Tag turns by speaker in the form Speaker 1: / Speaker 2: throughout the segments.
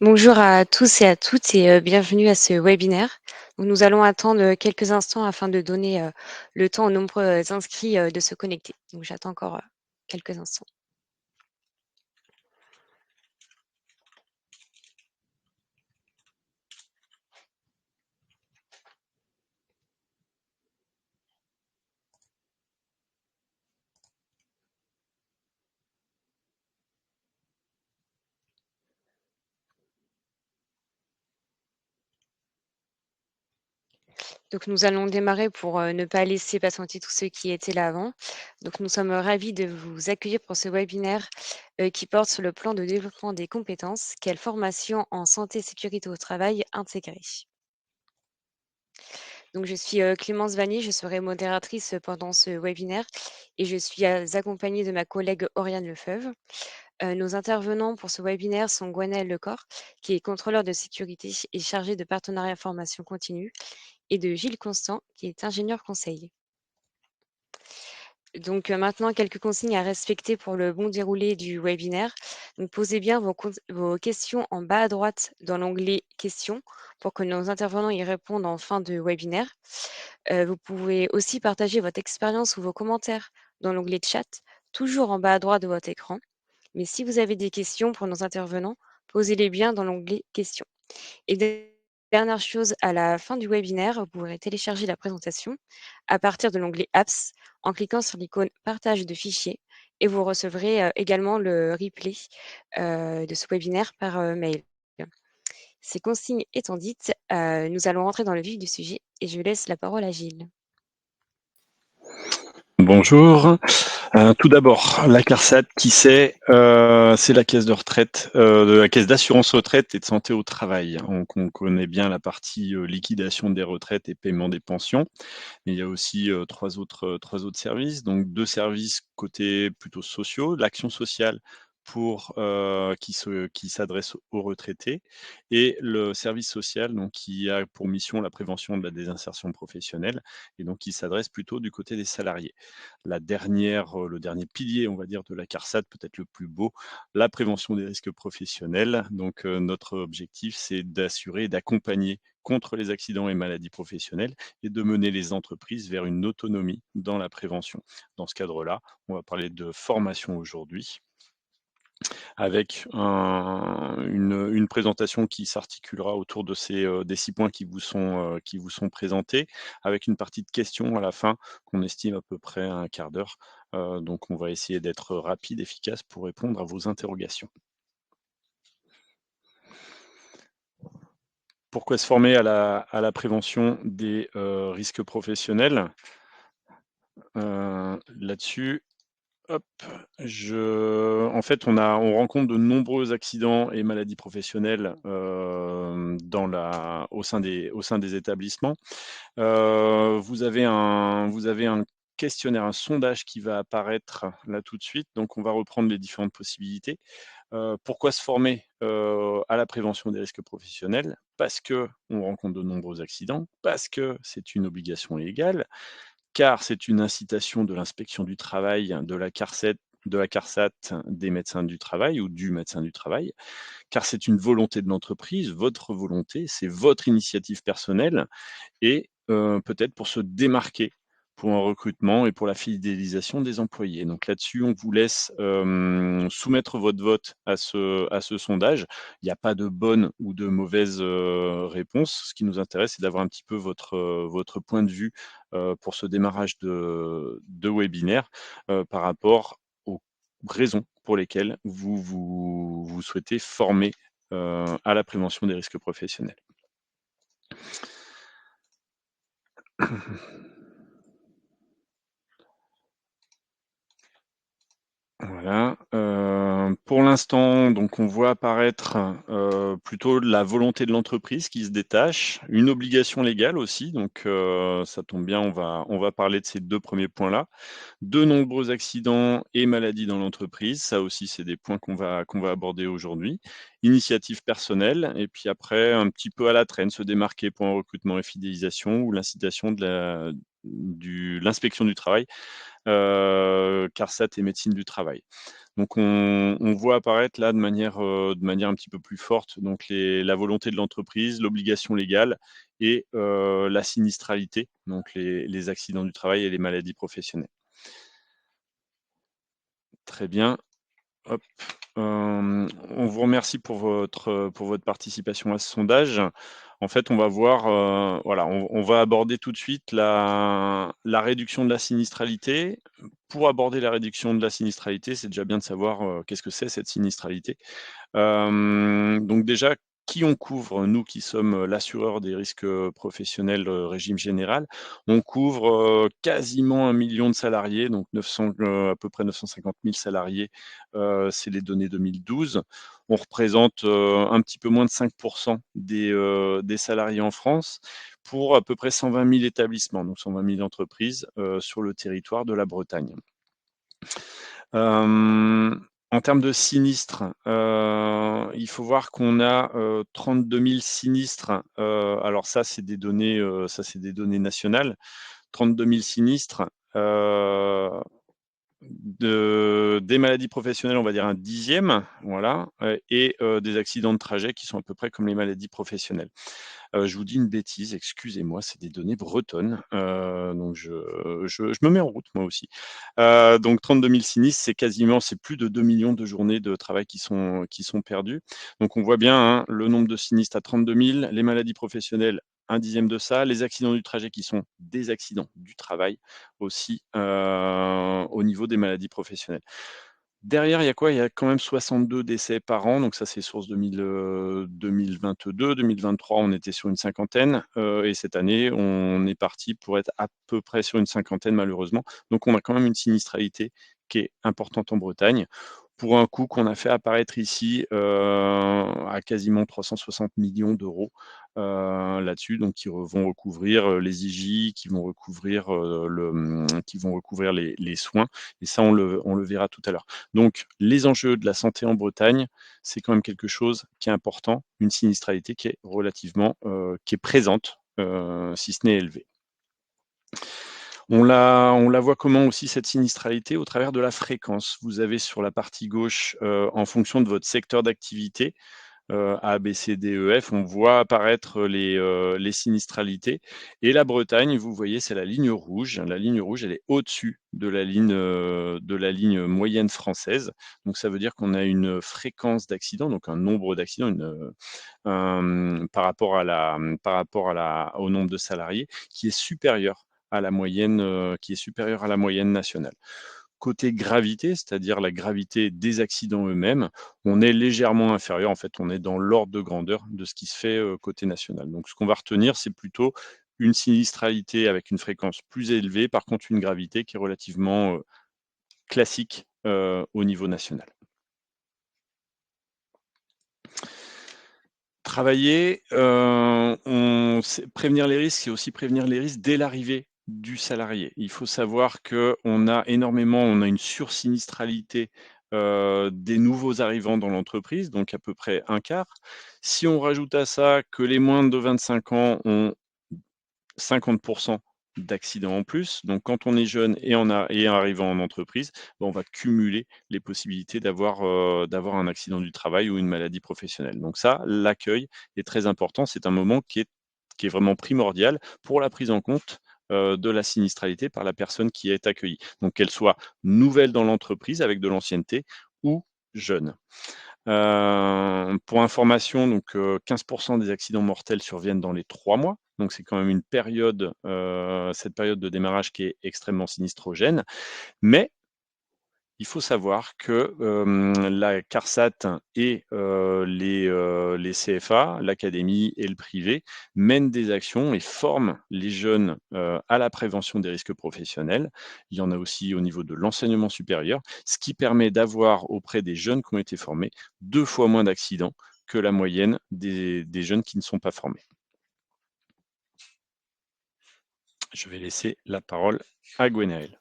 Speaker 1: Bonjour à tous et à toutes et bienvenue à ce webinaire. Donc, nous allons attendre quelques instants afin de donner le temps aux nombreux inscrits de se connecter. Donc, j'attends encore quelques instants. Donc, nous allons démarrer pour ne pas laisser patienter tous ceux qui étaient là avant. Donc, nous sommes ravis de vous accueillir pour ce webinaire qui porte sur le plan de développement des compétences. Quelle formation en santé et sécurité au travail intégrée? Donc, je suis Clémence Vanier, je serai modératrice pendant ce webinaire et je suis accompagnée de ma collègue Oriane Lefeuve. Nos intervenants pour ce webinaire sont Gwenaëlle Lecor, qui est contrôleur de sécurité et chargé de partenariat formation continue, et de Gilles Constant, qui est ingénieur conseil. Donc maintenant, quelques consignes à respecter pour le bon déroulé du webinaire. Donc posez bien vos questions en bas à droite dans l'onglet questions pour que nos intervenants y répondent en fin de webinaire. Vous pouvez aussi partager votre expérience ou vos commentaires dans l'onglet chat, toujours en bas à droite de votre écran. Mais si vous avez des questions pour nos intervenants, posez-les bien dans l'onglet questions. Et dernière chose, à la fin du webinaire, vous pourrez télécharger la présentation à partir de l'onglet Apps en cliquant sur l'icône Partage de fichiers et vous recevrez également le replay de ce webinaire par mail. Ces consignes étant dites, nous allons rentrer dans le vif du sujet et je laisse la parole à Gilles.
Speaker 2: Bonjour. Tout d'abord, la CARSAT, qui c'est? C'est la caisse de retraite, de la caisse d'assurance retraite et de santé au travail. Donc, on connaît bien la partie liquidation des retraites et paiement des pensions. Mais il y a aussi trois autres services. Donc, deux services côté plutôt sociaux, l'action sociale pour qui s'adresse aux retraités et le service social donc qui a pour mission la prévention de la désinsertion professionnelle et donc qui s'adresse plutôt du côté des salariés. Le dernier pilier, on va dire, de la CARSAT, peut-être le plus beau, la prévention des risques professionnels. Donc, notre objectif, c'est d'assurer et d'accompagner contre les accidents et maladies professionnelles et de mener les entreprises vers une autonomie dans la prévention. Dans ce cadre-là, on va parler de formation aujourd'hui avec une présentation qui s'articulera autour de des 6 points qui vous sont présentés, avec une partie de questions à la fin qu'on estime à peu près à un quart d'heure. Donc on va essayer d'être rapide, efficace pour répondre à vos interrogations. Pourquoi se former à la prévention des risques professionnels? Là-dessus, hop, en fait, on rencontre de nombreux accidents et maladies professionnelles, au sein des établissements. Vous avez un questionnaire, un sondage qui va apparaître là tout de suite, donc on va reprendre les différentes possibilités. Pourquoi se former, à la prévention des risques professionnels? Parce qu'on rencontre de nombreux accidents, parce que c'est une obligation légale, car c'est une incitation de l'inspection du travail, de la CARSAT, des médecins du travail ou du médecin du travail, car c'est une volonté de l'entreprise, votre volonté, c'est votre initiative personnelle et peut-être pour se démarquer pour un recrutement et pour la fidélisation des employés. Donc là-dessus, on vous laisse, soumettre votre vote à ce sondage. Il n'y a pas de bonne ou de mauvaise, réponse. Ce qui nous intéresse, c'est d'avoir un petit peu votre point de vue, pour ce démarrage de webinaire, par rapport aux raisons pour lesquelles vous souhaitez former, à la prévention des risques professionnels. Voilà, pour l'instant, donc on voit apparaître, plutôt la volonté de l'entreprise qui se détache, une obligation légale aussi, donc ça tombe bien, on va parler de ces 2 premiers points-là. De nombreux accidents et maladies dans l'entreprise, ça aussi, c'est des points qu'on va aborder aujourd'hui. Initiative personnelle et puis après un petit peu à la traîne, se démarquer pour un recrutement et fidélisation ou l'incitation de l'inspection du travail CARSAT et médecine du travail. Donc on voit apparaître là de manière un petit peu plus forte donc la volonté de l'entreprise, l'obligation légale et la sinistralité, donc les accidents du travail et les maladies professionnelles. Très bien. Hop, on vous remercie pour votre participation à ce sondage. En fait, on va voir, voilà, on va aborder tout de suite la réduction de la sinistralité. Pour aborder la réduction de la sinistralité, c'est déjà bien de savoir, qu'est-ce que c'est cette sinistralité? Donc déjà, qui on couvre? Nous qui sommes, l'assureur des risques, professionnels, régime général. On couvre, quasiment 1 million de salariés, donc 900, à peu près 950 000 salariés, c'est les données 2012. On représente, un petit peu moins de 5 des salariés en France, pour à peu près 120 000 établissements, donc 120 000 entreprises, sur le territoire de la Bretagne. En termes de sinistres, il faut voir qu'on a, 32 000 sinistres, alors ça c'est des données nationales. 32 000 sinistres, des maladies professionnelles, on va dire un dixième, voilà, et des accidents de trajet qui sont à peu près comme les maladies professionnelles. Je vous dis une bêtise, excusez-moi, c'est des données bretonnes, donc je me mets en route moi aussi. Donc 32 000 sinistres, c'est plus de 2 millions de journées de travail qui sont perdues. Donc on voit bien, hein, le nombre de sinistres à 32 000, les maladies professionnelles, un dixième de ça, les accidents du trajet qui sont des accidents du travail aussi, au niveau des maladies professionnelles. Derrière, il y a quoi? Il y a quand même 62 décès par an, donc ça, c'est source 2022. 2023, on était sur une cinquantaine, et cette année, on est parti pour être à peu près sur une cinquantaine malheureusement. Donc on a quand même une sinistralité qui est importante en Bretagne, pour un coût qu'on a fait apparaître ici, à quasiment 360 millions d'euros là-dessus, donc qui vont recouvrir, les IJ, qui vont recouvrir, les soins, et ça, on le verra tout à l'heure. Donc, les enjeux de la santé en Bretagne, c'est quand même quelque chose qui est important, une sinistralité qui est relativement, qui est présente, si ce n'est élevée. On la voit comment aussi cette sinistralité? Au travers de la fréquence. Vous avez sur la partie gauche, en fonction de votre secteur d'activité, A, B, C, D, E, F, on voit apparaître les sinistralités, et la Bretagne, vous voyez, c'est la ligne rouge. La ligne rouge, elle est au-dessus de la ligne moyenne française. Donc ça veut dire qu'on a une fréquence d'accidents, donc un nombre d'accidents, au nombre de salariés qui est supérieur à la moyenne, nationale. Côté gravité, c'est-à-dire la gravité des accidents eux-mêmes, on est légèrement inférieur. En fait, on est dans l'ordre de grandeur de ce qui se fait, côté national. Donc ce qu'on va retenir, c'est plutôt une sinistralité avec une fréquence plus élevée, par contre une gravité qui est relativement, classique, au niveau national. Travailler, prévenir les risques, c'est aussi prévenir les risques dès l'arrivée du salarié. Il faut savoir qu'on a une sursinistralité, des nouveaux arrivants dans l'entreprise, donc à peu près un quart. Si on rajoute à ça que les moins de 25 ans ont 50 d'accidents en plus. Donc quand on est jeune et arrivant en entreprise, on va cumuler les possibilités d'avoir un accident du travail ou une maladie professionnelle. Donc ça, l'accueil est très important. C'est un moment qui est vraiment primordial pour la prise en compte, de la sinistralité par la personne qui est accueillie. Donc qu'elle soit nouvelle dans l'entreprise avec de l'ancienneté ou jeune. Pour information, donc 15 des accidents mortels surviennent dans les 3 mois, donc c'est quand même une période, cette période de démarrage qui est extrêmement sinistrogène. Mais il faut savoir que, la CARSAT et les CFA, l'académie et le privé mènent des actions et forment les jeunes, à la prévention des risques professionnels. Il y en a aussi au niveau de l'enseignement supérieur, ce qui permet d'avoir auprès des jeunes qui ont été formés 2 fois moins d'accidents que la moyenne des jeunes qui ne sont pas formés. Je vais laisser la parole à Gwenaëlle.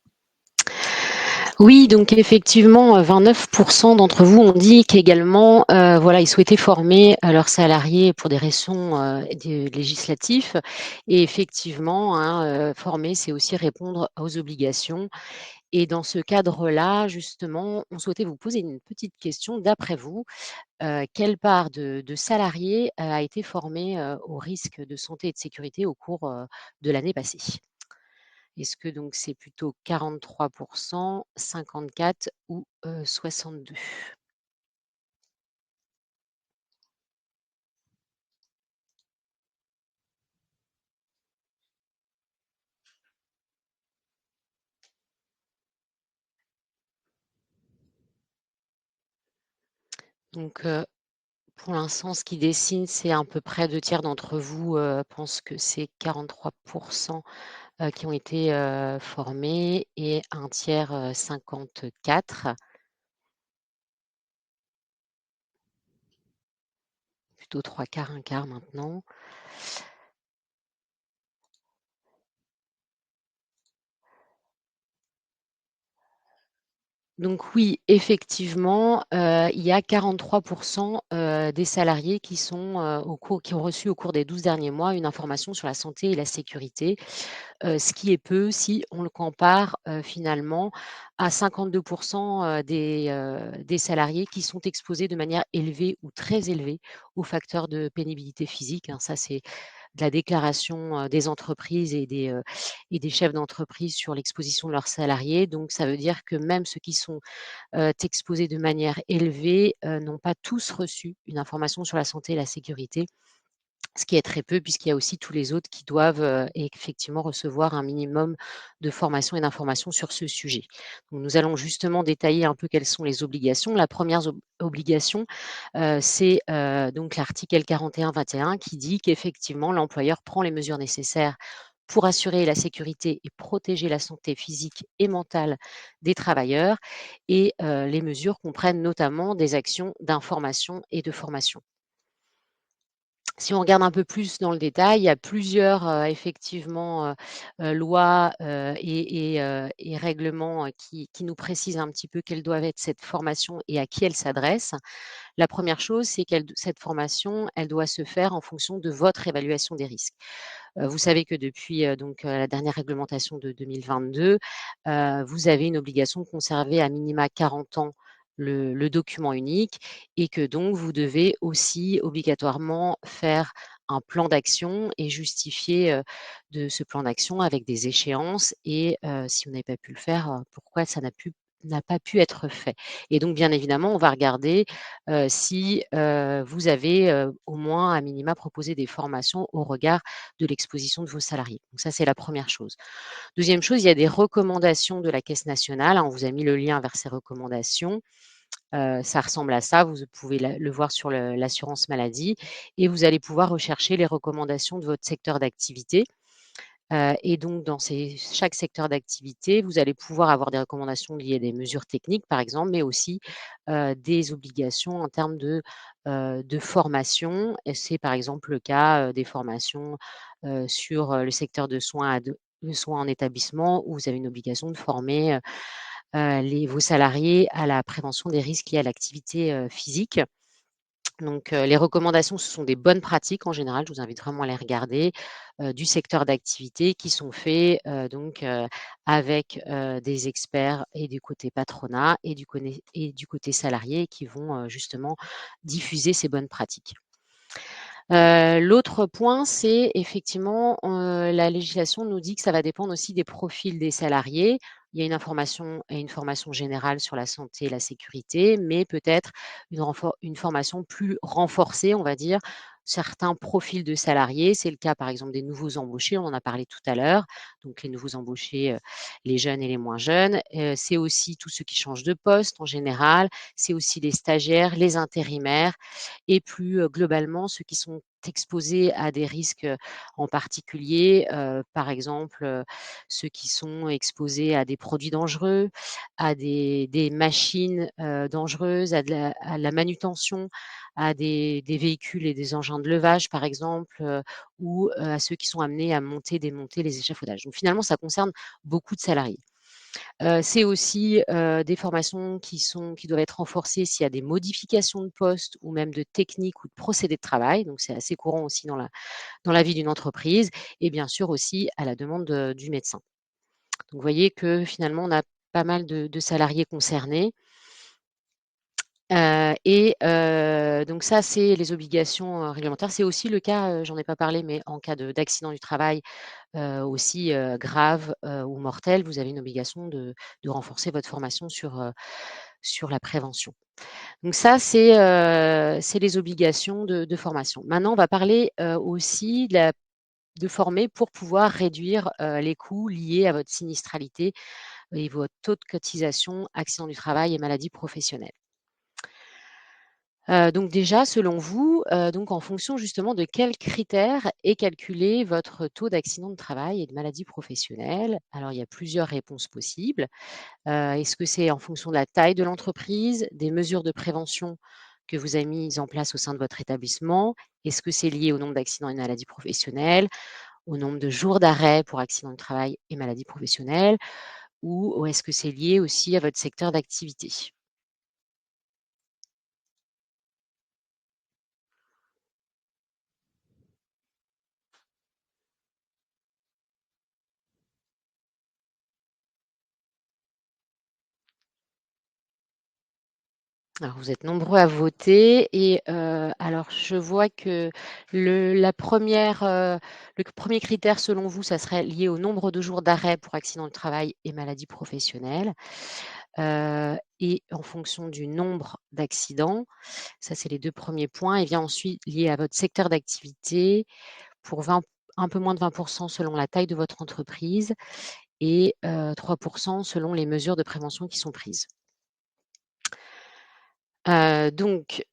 Speaker 3: Oui, donc effectivement, 29 d'entre vous ont dit qu'également, voilà, ils souhaitaient former, leurs salariés pour des raisons, législatives et effectivement, hein, former, c'est aussi répondre aux obligations et dans ce cadre-là, justement, on souhaitait vous poser une petite question. D'après vous, quelle part de salariés, a été formée, aux risques de santé et de sécurité au cours, de l'année passée? Est-ce que donc c'est plutôt 43 54 ou 62? Donc pour l'instant, ce qui dessine, c'est à peu près 2 tiers d'entre vous, pensent que c'est 43 qui ont été, formés et un tiers, 54, plutôt 3 quarts, un quart maintenant. Donc oui, effectivement, il y a 43 des salariés qui sont, qui ont reçu au cours des 12 derniers mois une information sur la santé et la sécurité, ce qui est peu si on le compare, finalement à 52 des salariés qui sont exposés de manière élevée ou très élevée aux facteurs de pénibilité physique, hein. Ça, c'est de la déclaration, des entreprises et des chefs d'entreprise sur l'exposition de leurs salariés. Donc ça veut dire que même ceux qui sont, exposés de manière élevée, n'ont pas tous reçu une information sur la santé et la sécurité, ce qui est très peu puisqu'il y a aussi tous les autres qui doivent, effectivement recevoir un minimum de formation et d'information sur ce sujet. Donc nous allons justement détailler un peu quelles sont les obligations. La première obligation, c'est, donc l'article L 41-21 qui dit qu'effectivement l'employeur prend les mesures nécessaires pour assurer la sécurité et protéger la santé physique et mentale des travailleurs et les mesures comprennent notamment des actions d'information et de formation. Si on regarde un peu plus dans le détail, il y a plusieurs, effectivement, lois, et règlements, qui nous précisent un petit peu quelle doit être cette formation et à qui elle s'adresse. La première chose, c'est cette formation, elle doit se faire en fonction de votre évaluation des risques. Vous savez que depuis, la dernière réglementation de 2022, vous avez une obligation de conserver à minima 40 ans le document unique et que donc vous devez aussi obligatoirement faire un plan d'action et justifier, de ce plan d'action avec des échéances et si vous n'avez pas pu le faire, pourquoi ça n'a pas pu être fait. Et donc bien évidemment, on va regarder, si, vous avez, au moins à minima proposé des formations au regard de l'exposition de vos salariés. Donc ça, c'est la première chose. Deuxième chose, il y a des recommandations de la Caisse nationale, hein, on vous a mis le lien vers ces recommandations. Ça ressemble à ça, vous pouvez le voir sur l'assurance maladie et vous allez pouvoir rechercher les recommandations de votre secteur d'activité. Et donc dans chaque secteur d'activité, vous allez pouvoir avoir des recommandations liées à des mesures techniques, par exemple, mais aussi, des obligations en termes de formation et c'est par exemple le cas, des formations, sur, le secteur de soins le soin en établissement où vous avez une obligation de former, vos salariés à la prévention des risques liés à l'activité, physique. Donc, les recommandations, ce sont des bonnes pratiques en général, je vous invite vraiment à les regarder, du secteur d'activité qui sont faits, avec, des experts et du côté patronat et du côté salarié qui vont, justement diffuser ces bonnes pratiques. L'autre point, c'est effectivement, la législation nous dit que ça va dépendre aussi des profils des salariés. Il y a une information et une formation générale sur la santé et la sécurité, mais peut-être une formation plus renforcée, on va dire, certains profils de salariés. C'est le cas, par exemple, des nouveaux embauchés, on en a parlé tout à l'heure, donc les nouveaux embauchés, les jeunes et les moins jeunes. C'est aussi tous ceux qui changent de poste en général, c'est aussi les stagiaires, les intérimaires et plus, globalement ceux qui sont exposés à des risques, en particulier, par exemple, ceux qui sont exposés à des produits dangereux, à des machines, dangereuses, à de la manutention, à des véhicules et des engins de levage par exemple, ou, à ceux qui sont amenés à monter, démonter les échafaudages. Donc finalement, ça concerne beaucoup de salariés. C'est aussi, des formations qui doivent être renforcées s'il y a des modifications de poste ou même de techniques ou de procédés de travail, donc c'est assez courant aussi dans la vie d'une entreprise et bien sûr aussi à la demande, du médecin. Donc vous voyez que finalement on a pas mal de salariés concernés. Donc ça, c'est les obligations, réglementaires. C'est aussi le cas, j'en ai pas parlé, mais en cas d'accident du travail, aussi, grave, ou mortel, vous avez une obligation de renforcer votre formation sur la prévention. Donc ça, c'est les obligations de formation. Maintenant, on va parler, aussi de former pour pouvoir réduire, les coûts liés à votre sinistralité et votre taux de cotisation accident du travail et maladie professionnelle. Donc déjà, selon vous, donc en fonction justement de quels critères est calculé votre taux d'accident de travail et de maladie professionnelle? Alors il y a plusieurs réponses possibles. Est-ce que c'est en fonction de la taille de l'entreprise, des mesures de prévention que vous avez mises en place au sein de votre établissement? Est-ce que c'est lié au nombre d'accidents et de maladies professionnelles, au nombre de jours d'arrêt pour accident de travail et maladie professionnelle? Ou est-ce que c'est lié aussi à votre secteur d'activité? Alors, vous êtes nombreux à voter et alors je vois que la première, le 1er critère selon vous, ça serait lié au nombre de jours d'arrêt pour accident de travail et maladie professionnelle, et en fonction du nombre d'accidents, ça c'est les 2 premiers points et vient ensuite lié à votre secteur d'activité pour 20 un peu moins de 20 selon la taille de votre entreprise et 3 selon les mesures de prévention qui sont prises. Donc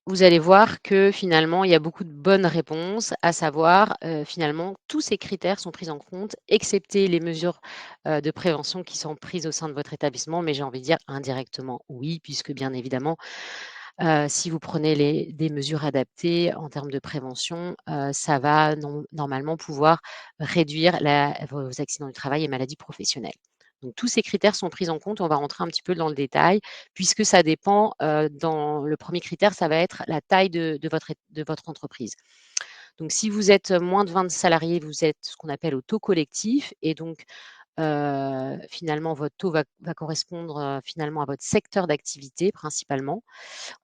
Speaker 3: vous allez voir que finalement, il y a beaucoup de bonnes réponses, à savoir, finalement, tous ces critères sont pris en compte, excepté les mesures, de prévention qui sont prises au sein de votre établissement, mais j'ai envie de dire indirectement oui, puisque bien évidemment, si vous prenez des mesures adaptées en termes de prévention, ça va normalement pouvoir réduire vos accidents du travail et maladies professionnelles. Donc tous ces critères sont pris en compte. On va rentrer un petit peu dans le détail puisque ça dépend, dans le premier critère, ça va être la taille de votre entreprise. Donc si vous êtes moins de 20 salariés, vous êtes ce qu'on appelle au taux collectif et donc finalement votre taux va correspondre, finalement à votre secteur d'activité principalement.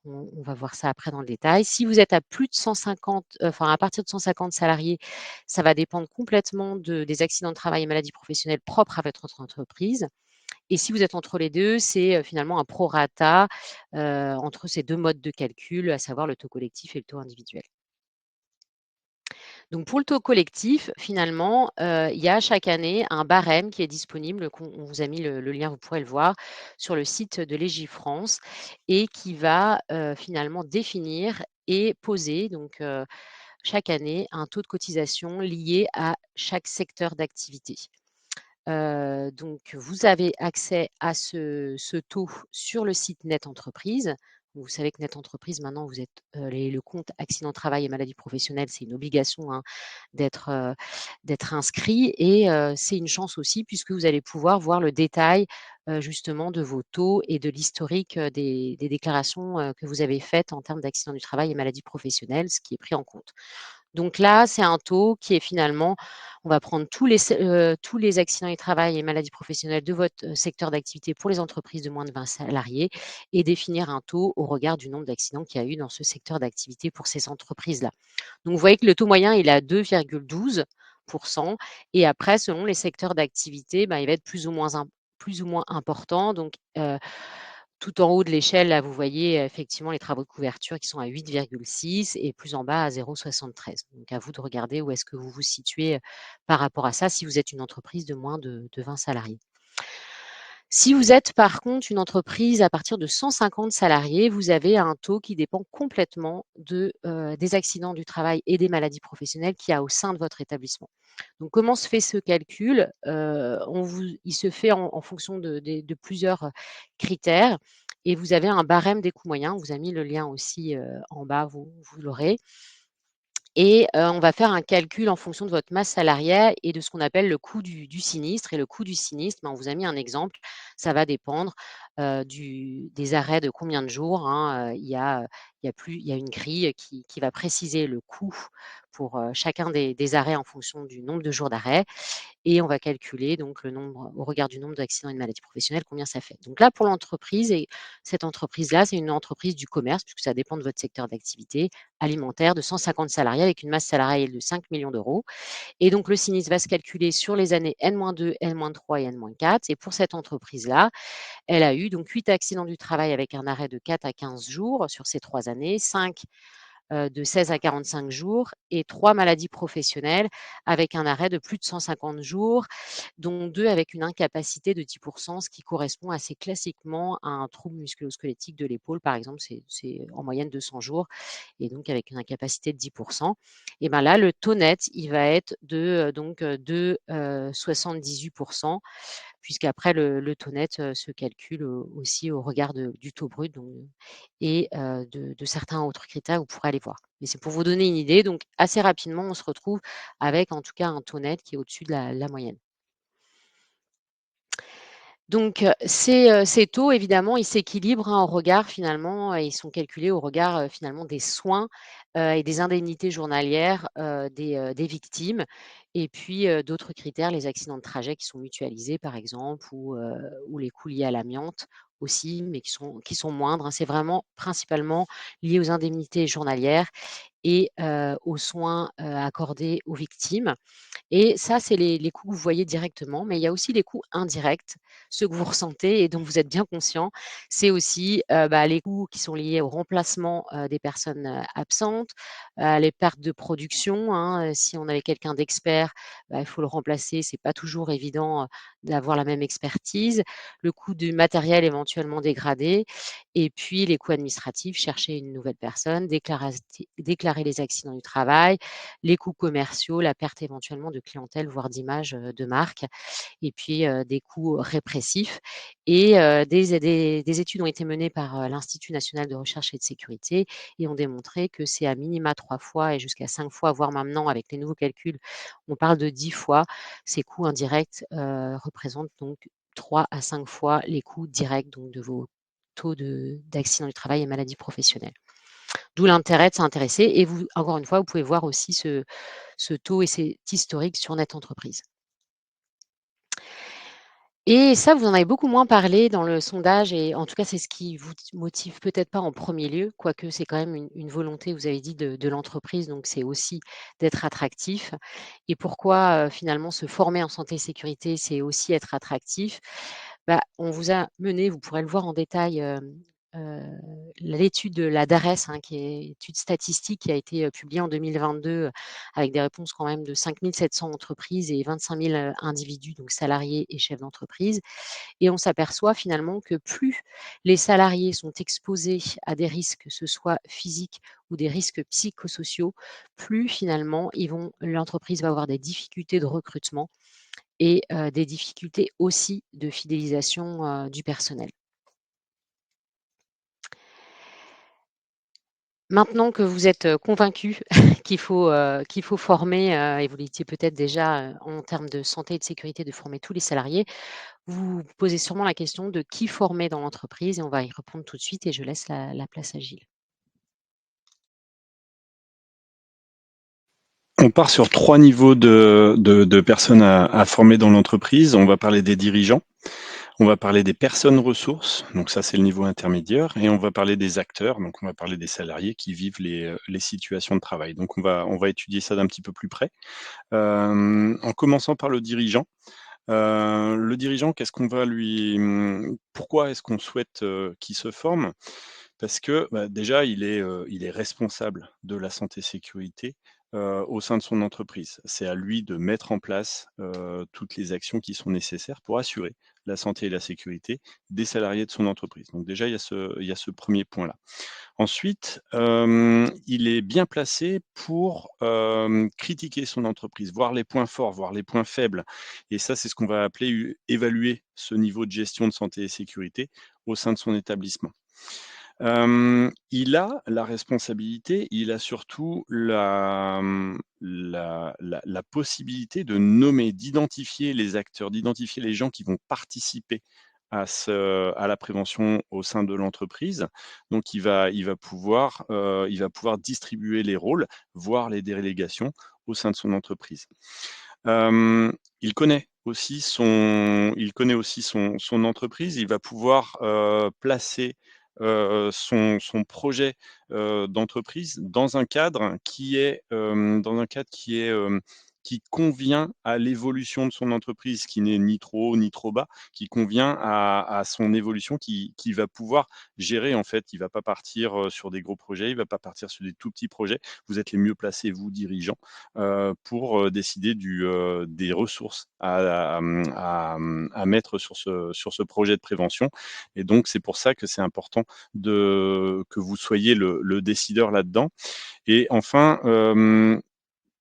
Speaker 3: On va voir ça après dans le détail. Si vous êtes à plus de 150, enfin à partir de 150 salariés, ça va dépendre complètement des accidents de travail et maladies professionnelles propres à votre entreprise. Et si vous êtes entre les 2, c'est, finalement un prorata, entre ces 2 modes de calcul, à savoir le taux collectif et le taux individuel. Donc pour le taux collectif, finalement, il y a chaque année un barème qui est disponible, on vous a mis le lien, vous pourrez le voir sur le site de Légifrance et qui va, finalement définir et poser donc, chaque année un taux de cotisation lié à chaque secteur d'activité. Donc vous avez accès à ce taux sur le site Net Entreprise. Vous savez que Net Entreprise maintenant vous êtes, le compte accident travail et maladie professionnelle, c'est une obligation, hein, d'être, d'être inscrit et c'est une chance aussi puisque vous allez pouvoir voir le détail, justement de vos taux et de l'historique, des déclarations, que vous avez faites en termes d'accident du travail et maladie professionnelle, ce qui est pris en compte. Donc là, c'est un taux qui est finalement on va prendre tous les accidents du travail et maladies professionnelles de votre, secteur d'activité pour les entreprises de moins de 20 salariés et définir un taux au regard du nombre d'accidents qu'il y a eu dans ce secteur d'activité pour ces entreprises-là. Donc vous voyez que le taux moyen, il est à 2,12 et après selon les secteurs d'activité, il va être plus ou moins important donc tout en haut de l'échelle, là, vous voyez effectivement les travaux de couverture qui sont à 8,6 et plus en bas à 0,73. Donc à vous de regarder où est-ce que vous vous situez, par rapport à ça, si vous êtes une entreprise de moins de 20 salariés. Si vous êtes par contre une entreprise à partir de 150 salariés, vous avez un taux qui dépend complètement des accidents du travail et des maladies professionnelles qu'il y a au sein de votre établissement. Donc comment se fait ce calcul? Il se fait en fonction de plusieurs, critères et vous avez un barème des coûts moyens. On vous a mis le lien aussi, en bas, vous l'aurez Et on va faire un calcul en fonction de votre masse salariale et de ce qu'on appelle le coût du sinistre. Et le coût du sinistre, on vous a mis un exemple, ça va dépendre des arrêts de combien de jours, hein. Il y a une grille qui va préciser le coût pour chacun des arrêts en fonction du nombre de jours d'arrêt. Et on va calculer donc le nombre au regard du nombre d'accidents et de maladies professionnelles, combien ça fait. Donc là, pour l'entreprise, et cette entreprise-là, c'est une entreprise du commerce, puisque ça dépend de votre secteur d'activité, alimentaire, de 150 salariés avec une masse salariale de 5 millions d'euros. Et donc le sinistre va se calculer sur les années N-2, N-3 et N-4. Et pour cette entreprise-là, elle a eu donc 8 accidents du travail avec un arrêt de 4 à 15 jours sur ces 3 années, 5 de 16 à 45 jours et 3 maladies professionnelles avec un arrêt de plus de 150 jours, dont 2 avec une incapacité de 10 ce qui correspond assez classiquement à un trouble musculo-squelettique de l'épaule, par exemple, c'est en moyenne 200 jours et donc avec une incapacité de 10. Et ben là, le taux net, il va être de 78 puisqu'après le taux net, se calcule, aussi au regard du taux brut donc et de certains autres critères, vous pourrez aller voir. Mais c'est pour vous donner une idée, donc assez rapidement, on se retrouve avec en tout cas un taux net qui est au-dessus de la moyenne. Donc ces taux évidemment, ils s'équilibrent, hein, au regard finalement, ils sont calculés au regard, finalement des soins, et des indemnités journalières, des victimes et puis, d'autres critères, les accidents de trajet qui sont mutualisés par exemple ou les coûts liés à l'amiante aussi, mais qui sont moindres, hein. C'est vraiment principalement lié aux indemnités journalières et aux soins, accordés aux victimes. Et ça, c'est les coûts que vous voyez directement, mais il y a aussi les coûts indirects, ceux que vous ressentez et dont vous êtes bien conscient. C'est aussi, les coûts qui sont liés au remplacement, des personnes, absentes, les pertes de production, hein, si on avait quelqu'un d'expert, il faut le remplacer, c'est pas toujours évident, d'avoir la même expertise. Le coût du matériel éventuellement dégradé et puis les coûts administratifs, chercher une nouvelle personne, déclarer les accidents du travail, les coûts commerciaux, la perte éventuellement de clientèle, voire d'image, de marque et puis, des coûts répressifs et des études ont été menées par, l'Institut national de recherche et de sécurité et ont démontré que c'est à minima 3 fois et jusqu'à 5 fois, voire maintenant avec les nouveaux calculs, on parle de 10 fois. Ces coûts indirects, représentent donc 3 à 5 fois les coûts directs donc de vos taux d'accidents du travail et maladies professionnelles. D'où l'intérêt de s'intéresser et vous encore une fois, vous pouvez voir aussi ce taux et cet historique sur Net Entreprise. Et ça, vous en avez beaucoup moins parlé dans le sondage et en tout cas, c'est ce qui vous motive peut-être pas en premier lieu, quoique c'est quand même une volonté, vous avez dit, de l'entreprise, donc c'est aussi d'être attractif. Et pourquoi, finalement se former en santé et sécurité, c'est aussi être attractif? On vous a mené, vous pourrez le voir en détail, heu, l'étude de la DARES, hein, qui est étude statistique qui a été, publiée en 2022, avec des réponses quand même de 5 700 entreprises et 25 000, individus, donc salariés et chefs d'entreprise. Et on s'aperçoit finalement que plus les salariés sont exposés à des risques, que ce soit physiques ou des risques psychosociaux, plus finalement l'entreprise va avoir des difficultés de recrutement et des difficultés aussi de fidélisation, du personnel. Maintenant que vous êtes, convaincus qu'il faut former, et vous l'étiez peut-être déjà, en termes de santé et de sécurité, de former tous les salariés, vous vous posez sûrement la question de qui former dans l'entreprise et on va y répondre tout de suite et je laisse la place à Gilles.
Speaker 2: On part sur 3 niveaux de personnes à former dans l'entreprise. On va parler des dirigeants, on va parler des personnes ressources, donc ça c'est le niveau intermédiaire, et on va parler des acteurs, donc on va parler des salariés qui vivent les situations de travail. Donc on va étudier ça d'un petit peu plus près. En commençant par le dirigeant. Le dirigeant, qu'est-ce qu'on va pourquoi est-ce qu'on souhaite, qu'il se forme? Parce que, déjà il est responsable de la santé sécurité, au sein de son entreprise. C'est à lui de mettre en place, toutes les actions qui sont nécessaires pour assurer la santé et la sécurité des salariés de son entreprise. Donc déjà il y a ce 1er point-là. Ensuite, il est bien placé pour, critiquer son entreprise, voir les points forts, voir les points faibles et ça, c'est ce qu'on va appeler évaluer ce niveau de gestion de santé et sécurité au sein de son établissement. Il a la responsabilité, il a surtout la possibilité de nommer, d'identifier les acteurs, d'identifier les gens qui vont participer à la prévention au sein de l'entreprise. Donc il va pouvoir distribuer les rôles, voire les délégations au sein de son entreprise. Il connaît aussi son entreprise. Il va pouvoir, placer, son projet, d'entreprise dans un cadre qui convient à l'évolution de son entreprise, qui n'est ni trop haut ni trop bas, qui convient à son évolution, qui va pouvoir gérer en fait. Il va pas partir, sur des gros projets, il va pas partir sur des tout petits projets. Vous êtes les mieux placés, vous dirigeants, pour décider des ressources à mettre sur ce projet de prévention. Et donc, c'est pour ça que c'est important que vous soyez le décideur là-dedans. Et enfin,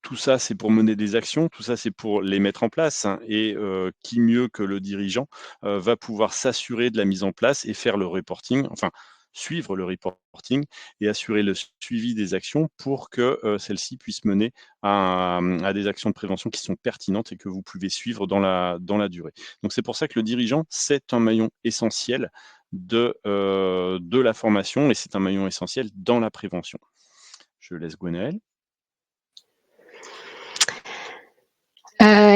Speaker 2: tout ça, c'est pour mener des actions, tout ça, c'est pour les mettre en place, hein, et qui mieux que le dirigeant va pouvoir s'assurer de la mise en place et faire le reporting, enfin suivre le reporting et assurer le suivi des actions pour que celles-ci puissent mener à des actions de prévention qui sont pertinentes et que vous pouvez suivre dans la durée. Donc c'est pour ça que le dirigeant, c'est un maillon essentiel de la formation et c'est un maillon essentiel dans la prévention. Je laisse Gwenaëlle.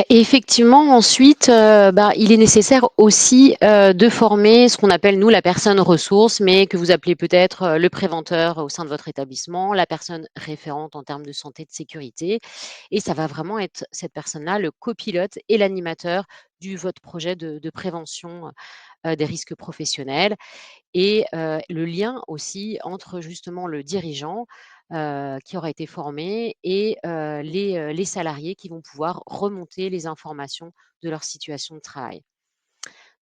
Speaker 3: Et effectivement, ensuite, il est nécessaire aussi de former ce qu'on appelle, nous, la personne ressource, mais que vous appelez peut-être le préventeur au sein de votre établissement, la personne référente en termes de santé, de sécurité. Et ça va vraiment être cette personne-là, le copilote et l'animateur votre projet de prévention des risques professionnels. Et le lien aussi entre justement le dirigeant qui aura été formé et les salariés qui vont pouvoir remonter les informations de leur situation de travail.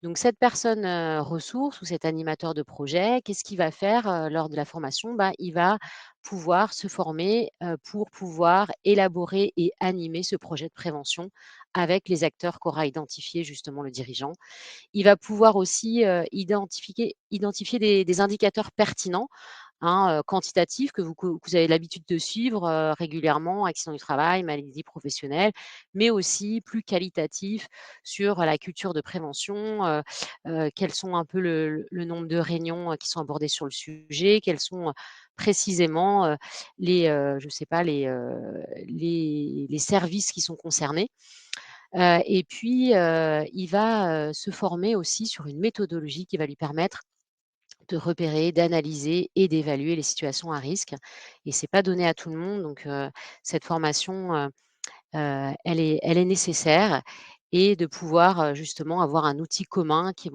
Speaker 3: Donc cette personne ressource ou cet animateur de projet, qu'est-ce qu'il va faire lors de la formation? Il va pouvoir se former pour pouvoir élaborer et animer ce projet de prévention avec les acteurs qu'aura identifié justement le dirigeant. Il va pouvoir aussi identifier des indicateurs pertinents, hein, quantitatifs que vous avez l'habitude de suivre régulièrement, accidents du travail, maladies professionnelles, mais aussi plus qualitatifs sur la culture de prévention, quels sont un peu le nombre de réunions qui sont abordées sur le sujet, quels sont précisément je sais pas, les services qui sont concernés. Et puis, il va se former aussi sur une méthodologie qui va lui permettre de repérer, d'analyser et d'évaluer les situations à risque. Et c'est pas donné à tout le monde, donc cette formation, elle est nécessaire, et de pouvoir justement avoir un outil commun qui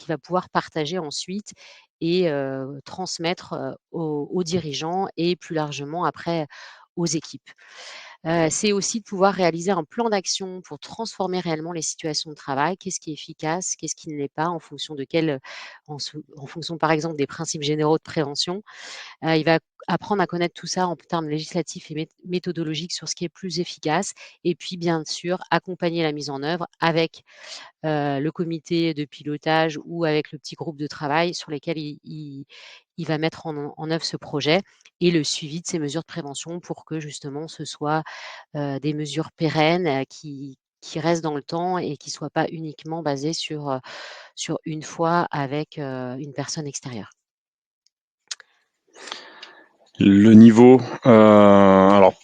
Speaker 3: va pouvoir partager ensuite et transmettre aux dirigeants et plus largement après aux équipes. C'est aussi de pouvoir réaliser un plan d'action pour transformer réellement les situations de travail. Qu'est-ce qui est efficace? Qu'est-ce qui ne l'est pas? En fonction, par exemple, des principes généraux de prévention. Il va apprendre à connaître tout ça en termes législatifs et méthodologiques sur ce qui est plus efficace, et puis, bien sûr, accompagner la mise en œuvre avec le comité de pilotage ou avec le petit groupe de travail sur lesquels il va mettre en œuvre ce projet, et le suivi de ces mesures de prévention pour que justement ce soit des mesures pérennes qui restent dans le temps et qui ne soient pas uniquement basées sur une fois avec une personne extérieure.
Speaker 2: Le niveau, alors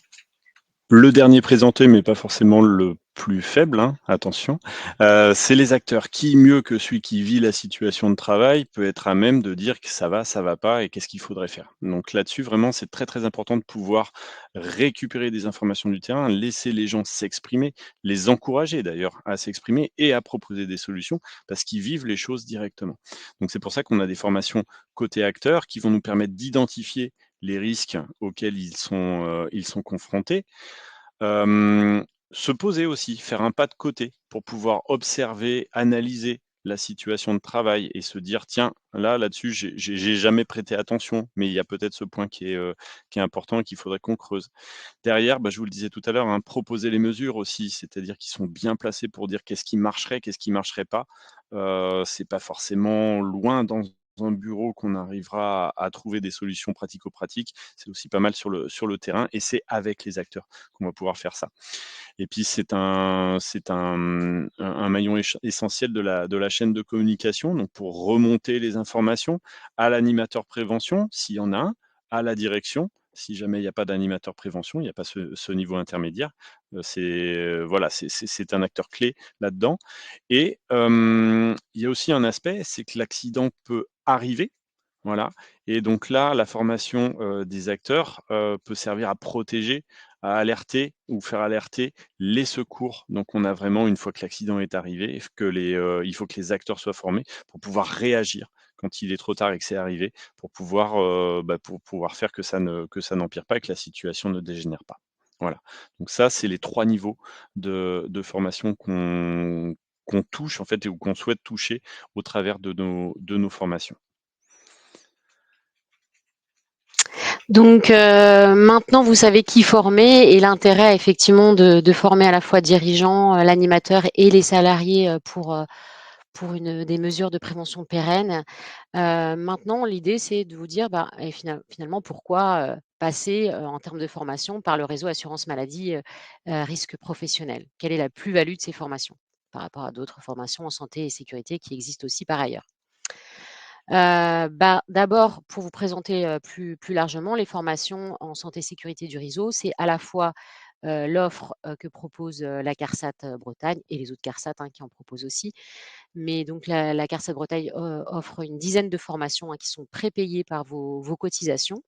Speaker 2: le dernier présenté, mais pas forcément le plus faible, hein, attention, c'est les acteurs. Qui mieux que celui qui vit la situation de travail peut être à même de dire que ça va pas et qu'est-ce qu'il faudrait faire? Donc là-dessus, vraiment, c'est très, très important de pouvoir récupérer des informations du terrain, laisser les gens s'exprimer, les encourager d'ailleurs à s'exprimer et à proposer des solutions parce qu'ils vivent les choses directement. Donc c'est pour ça qu'on a des formations côté acteurs qui vont nous permettre d'identifier les risques auxquels ils sont confrontés. Se poser aussi, faire un pas de côté pour pouvoir observer, analyser la situation de travail et se dire: «Tiens, là-dessus, j'ai jamais prêté attention, mais il y a peut-être ce point qui est important et qu'il faudrait qu'on creuse». Derrière, je vous le disais tout à l'heure, hein, proposer les mesures aussi, c'est-à-dire qu'ils sont bien placés pour dire qu'est-ce qui marcherait, qu'est-ce qui marcherait pas. C'est pas forcément loin dans dans un bureau qu'on arrivera à trouver des solutions pratico-pratiques. C'est aussi pas mal sur le terrain et c'est avec les acteurs qu'on va pouvoir faire ça. Et puis c'est un maillon essentiel de la chaîne de communication, donc pour remonter les informations à l'animateur prévention, s'il y en a un, à la direction, si jamais il n'y a pas d'animateur prévention, il n'y a pas ce niveau intermédiaire. Voilà, c'est un acteur clé là-dedans. Et il y a aussi un aspect, c'est que l'accident peut arriver, voilà. Et donc là, la formation des acteurs peut servir à protéger, à alerter ou faire alerter les secours. Donc on a vraiment, une fois que l'accident est arrivé, il faut que les acteurs soient formés pour pouvoir réagir quand il est trop tard et que c'est arrivé, pour pouvoir faire que ça n'empire pas et que la situation ne dégénère pas. Voilà. Donc ça, c'est les 3 niveaux de formation qu'on touche en fait ou qu'on souhaite toucher au travers de nos formations.
Speaker 3: Donc maintenant, vous savez qui former et l'intérêt effectivement de former à la fois dirigeants, l'animateur et les salariés pour des mesures de prévention pérennes. Maintenant, l'idée, c'est de vous dire, et finalement, pourquoi passer en termes de formation par le réseau assurance maladie risque professionnel? Quelle est la plus-value de ces formations par rapport à d'autres formations en santé et sécurité qui existent aussi par ailleurs? D'abord, pour vous présenter plus largement, les formations en santé et sécurité du réseau, c'est à la fois l'offre que propose la CARSAT Bretagne et les autres CARSAT qui en proposent aussi. Mais donc la CARSAT Bretagne offre une dizaine de formations qui sont prépayées par vos cotisations.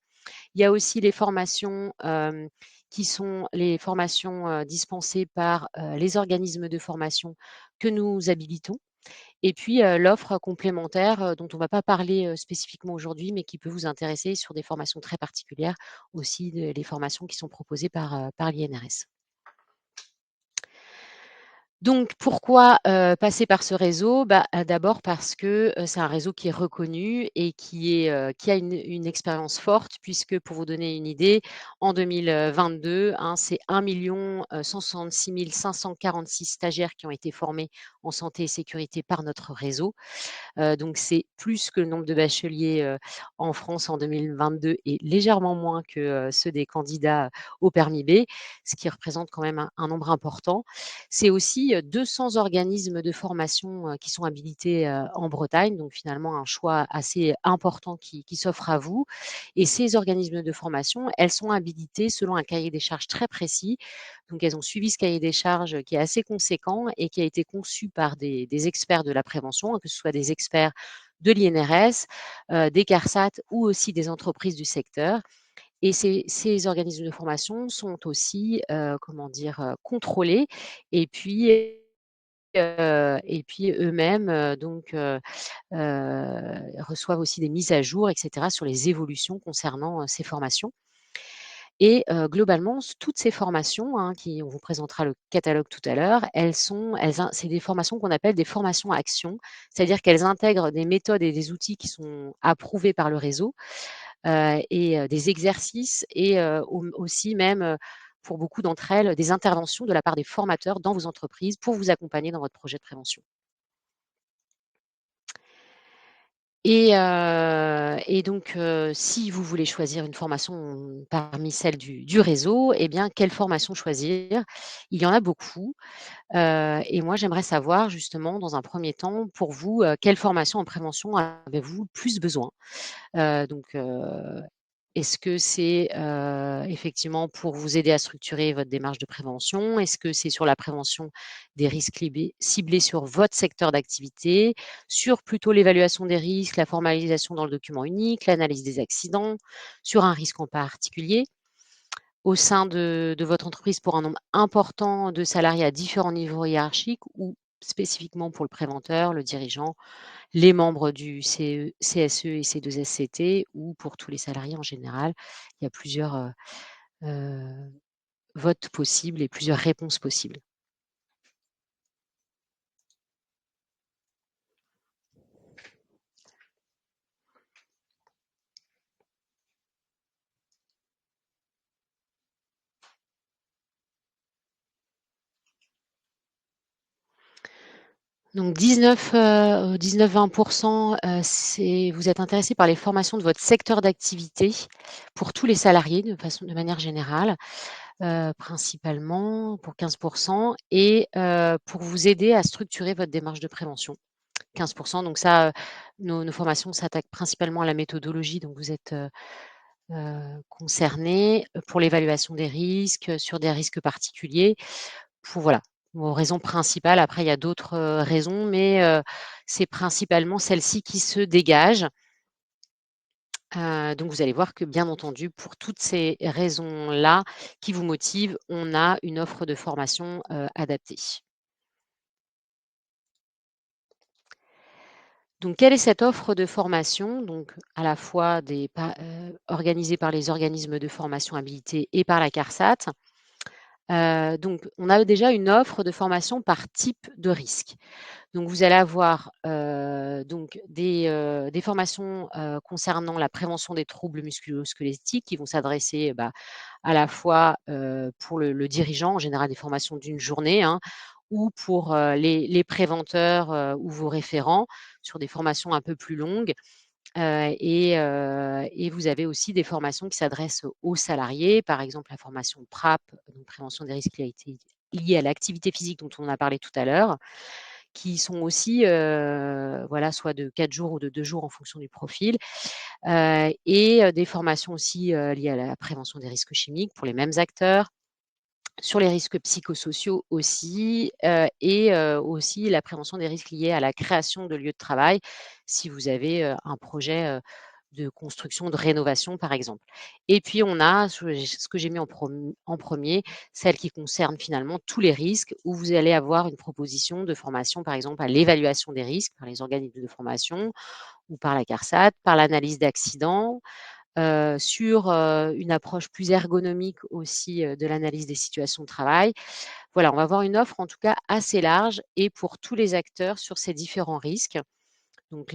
Speaker 3: Il y a aussi les formations qui sont les formations dispensées par les organismes de formation que nous habilitons. Et puis l'offre complémentaire dont on ne va pas parler spécifiquement aujourd'hui, mais qui peut vous intéresser sur des formations très particulières, aussi les formations qui sont proposées par l'INRS. Donc pourquoi passer par ce réseau? D'abord parce que c'est un réseau qui est reconnu et qui a une expérience forte puisque pour vous donner une idée, en 2022, c'est 1 166 546 stagiaires qui ont été formés en santé et sécurité par notre réseau. Donc c'est plus que le nombre de bacheliers en France en 2022 et légèrement moins que ceux des candidats au permis B, ce qui représente quand même un nombre important. C'est aussi 200 organismes de formation qui sont habilités en Bretagne, donc finalement un choix assez important qui s'offre à vous. Et ces organismes de formation, elles sont habilitées selon un cahier des charges très précis. Donc elles ont suivi ce cahier des charges qui est assez conséquent et qui a été conçu par des experts de la prévention, que ce soit des experts de l'INRS, des CARSAT ou aussi des entreprises du secteur. Et ces organismes de formation sont aussi, contrôlés et puis eux-mêmes, reçoivent aussi des mises à jour et cetera sur les évolutions concernant, ces formations. Et globalement, toutes ces formations, on vous présentera le catalogue tout à l'heure, c'est des formations qu'on appelle des formations à action. C'est-à-dire qu'elles intègrent des méthodes et des outils qui sont approuvés par le réseau, des exercices et aussi même, pour beaucoup d'entre elles, des interventions de la part des formateurs dans vos entreprises pour vous accompagner dans votre projet de prévention. Et donc, si vous voulez choisir une formation parmi celles du réseau, eh bien, quelle formation choisir? Il y en a beaucoup, et moi, j'aimerais savoir justement, dans un premier temps, pour vous, quelle formation en prévention avez-vous le plus besoin? Est-ce que c'est, effectivement pour vous aider à structurer votre démarche de prévention? Est-ce que c'est sur la prévention des risques ciblés sur votre secteur d'activité? Sur plutôt l'évaluation des risques, la formalisation dans le document unique, l'analyse des accidents? Sur un risque en particulier? Au sein de votre entreprise pour un nombre important de salariés à différents niveaux hiérarchiques ou spécifiquement pour le préventeur, le dirigeant, les membres du CSE et C2SCT ou pour tous les salariés en général? Il y a plusieurs, votes possibles et plusieurs réponses possibles. Donc 19-20%, vous êtes intéressé par les formations de votre secteur d'activité pour tous les salariés de manière générale, principalement pour 15% et pour vous aider à structurer votre démarche de prévention. 15%, donc ça, nos formations s'attaquent principalement à la méthodologie, donc vous êtes concernés pour l'évaluation des risques, sur des risques particuliers, pour voilà, vos raisons principales. Après, il y a d'autres raisons, mais c'est principalement celles-ci qui se dégagent. Donc vous allez voir que, bien entendu, pour toutes ces raisons-là qui vous motivent, on a une offre de formation adaptée. Donc, quelle est cette offre de formation? Donc, à la fois organisée par les organismes de formation habilités et par la CARSAT. Donc, on a déjà une offre de formation par type de risque. Donc, vous allez avoir donc des formations concernant la prévention des troubles musculo-squelettiques qui vont s'adresser à la fois pour le dirigeant, en général des formations d'une journée, hein, ou pour les préventeurs ou vos référents sur des formations un peu plus longues. Et vous avez aussi des formations qui s'adressent aux salariés, par exemple la formation PRAP, donc prévention des risques liés à l'activité physique dont on a parlé tout à l'heure, qui sont aussi voilà, soit de 4 jours ou de 2 jours en fonction du profil, et des formations aussi liées à la prévention des risques chimiques pour les mêmes acteurs, sur les risques psychosociaux aussi, et aussi la prévention des risques liés à la création de lieux de travail, si vous avez un projet de construction, de rénovation, par exemple. Et puis on a ce que j'ai mis en premier, celle qui concerne finalement tous les risques, où vous allez avoir une proposition de formation, par exemple, à l'évaluation des risques par les organismes de formation ou par la CARSAT, par l'analyse d'accidents, sur une approche plus ergonomique aussi de l'analyse des situations de travail. Voilà, on va avoir une offre en tout cas assez large et pour tous les acteurs sur ces différents risques. Donc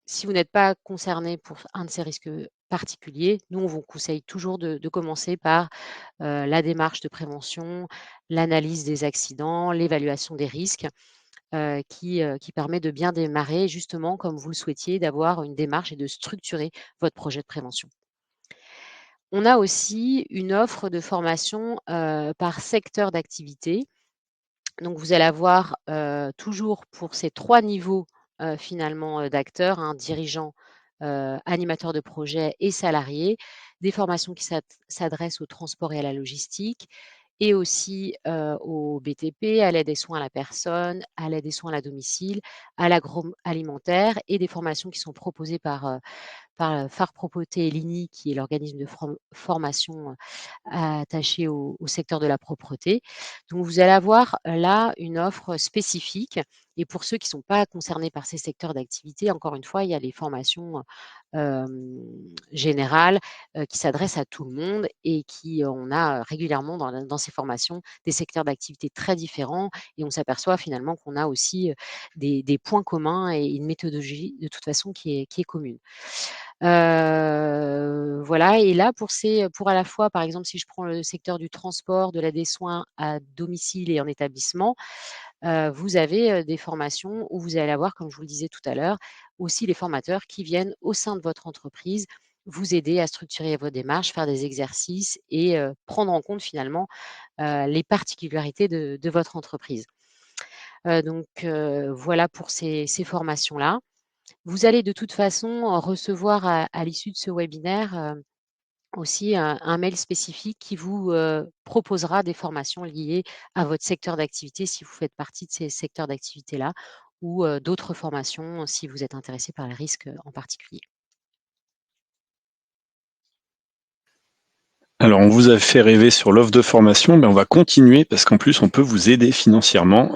Speaker 3: si vous n'êtes pas concerné pour un de ces risques particuliers, nous, on vous conseille toujours de commencer par la démarche de prévention, l'analyse des accidents, l'évaluation des risques, qui permet de bien démarrer, justement, comme vous le souhaitiez, d'avoir une démarche et de structurer votre projet de prévention. On a aussi une offre de formation par secteur d'activité. Donc vous allez avoir toujours pour ces 3 niveaux finalement d'acteurs, hein, dirigeants, animateurs de projet et salariés, des formations qui s'adressent au transport et à la logistique et aussi au BTP, à l'aide et soins à la personne, à l'aide et soins à la domicile, à l'agroalimentaire et des formations qui sont proposées par Phare Propreté et l'INI, qui est l'organisme de formation attaché au secteur de la propreté. Donc vous allez avoir là une offre spécifique et pour ceux qui ne sont pas concernés par ces secteurs d'activité, encore une fois, il y a les formations générales qui s'adressent à tout le monde et on a régulièrement dans ces formations des secteurs d'activité très différents et on s'aperçoit finalement qu'on a aussi des points communs et une méthodologie de toute façon qui est commune. Voilà, et là pour à la fois, par exemple, si je prends le secteur du transport, de l'aide des soins à domicile et en établissement, vous avez des formations où vous allez avoir, comme je vous le disais tout à l'heure, aussi les formateurs qui viennent au sein de votre entreprise vous aider à structurer vos démarches, faire des exercices et prendre en compte finalement les particularités de votre entreprise. Donc voilà pour ces formations-là. Vous allez de toute façon recevoir à l'issue de ce webinaire aussi un mail spécifique qui vous proposera des formations liées à votre secteur d'activité si vous faites partie de ces secteurs d'activité-là ou d'autres formations si vous êtes intéressé par les risques en particulier.
Speaker 2: Alors, on vous a fait rêver sur l'offre de formation, mais on va continuer parce qu'en plus, on peut vous aider financièrement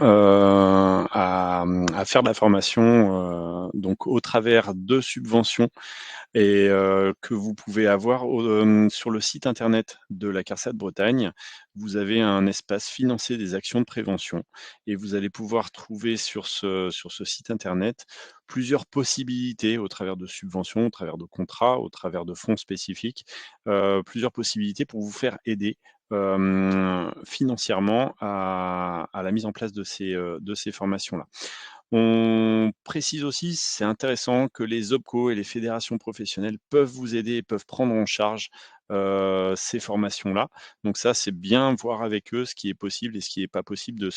Speaker 2: à faire de la formation donc au travers de subventions et que vous pouvez avoir sur le site internet de la CARSAT Bretagne. Vous avez un espace financer des actions de prévention et vous allez pouvoir trouver sur ce site internet plusieurs possibilités au travers de subventions, au travers de contrats, au travers de fonds spécifiques, plusieurs possibilités pour vous faire aider financièrement à la mise en place de ces formations-là. On précise aussi, c'est intéressant, que les OPCO et les fédérations professionnelles peuvent vous aider et peuvent prendre en charge, ces formations-là. Donc ça, c'est bien voir avec eux ce qui est possible et ce qui n'est pas possible de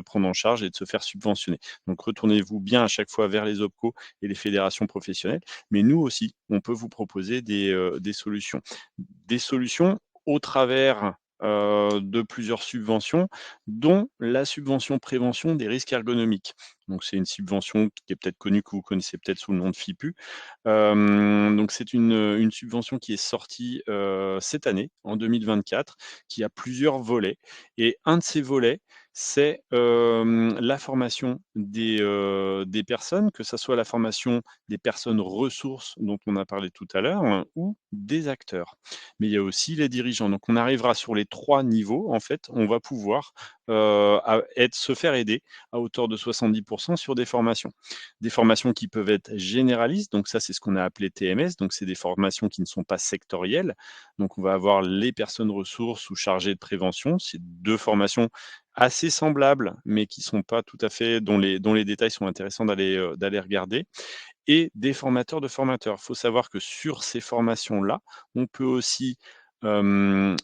Speaker 2: prendre en charge et de se faire subventionner. Donc retournez-vous bien à chaque fois vers les OPCO et les fédérations professionnelles. Mais nous aussi, on peut vous proposer des solutions. Des solutions au travers, de plusieurs subventions, dont la subvention prévention des risques ergonomiques. Donc c'est une subvention qui est peut-être connue, que vous connaissez peut-être sous le nom de FIPU. Donc c'est une subvention qui est sortie, cette année, en 2024, qui a plusieurs volets et un de ces volets, c'est, la formation des personnes, que ça soit la formation des personnes ressources dont on a parlé tout à l'heure, ou des acteurs. Mais il y a aussi les dirigeants. Donc on arrivera sur les 3 niveaux, en fait, on va pouvoir, se faire aider à hauteur de 70 sur des formations. Des formations qui peuvent être généralistes, donc ça, c'est ce qu'on a appelé TMS, donc c'est des formations qui ne sont pas sectorielles. Donc on va avoir les personnes ressources ou chargées de prévention. C'est 2 formations assez semblables, mais qui sont pas tout à fait dont les détails sont intéressants d'aller regarder et des formateurs de formateurs. Il faut savoir que sur ces formations-là, on peut aussi, hem,